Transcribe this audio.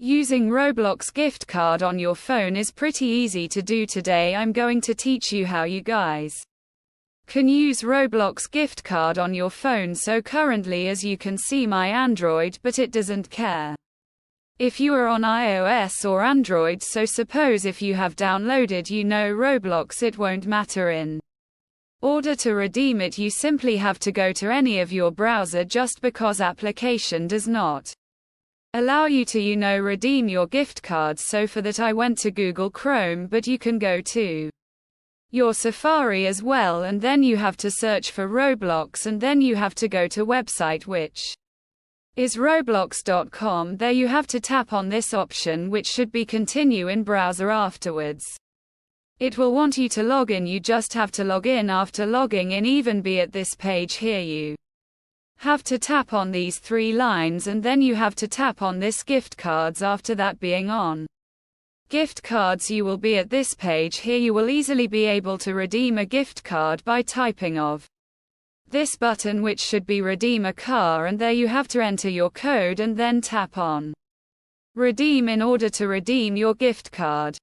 Using Roblox gift card on your phone is pretty easy to do. Today I'm going to teach you how you guys can use Roblox gift card on your phone. So currently, as you can see, my Android, but it doesn't care if you are on iOS or Android. So suppose if you have downloaded Roblox, it won't matter. In order to redeem it, you simply have to go to any of your browser, just because application does not allow you to redeem your gift cards. So for that I went to Google Chrome, but you can go to your Safari as well, and then you have to search for Roblox, and then you have to go to website, which is roblox.com. There you have to tap on this option, which should be continue in browser. Afterwards it will want you to log in. You just have to log in. After logging in, even be at this page here, you have to tap on these three lines, and then you have to tap on this gift cards. After that, being on gift cards, you will be at this page here. You will easily be able to redeem a gift card by typing of this button, which should be redeem a car, and there you have to enter your code and then tap on redeem in order to redeem your gift card.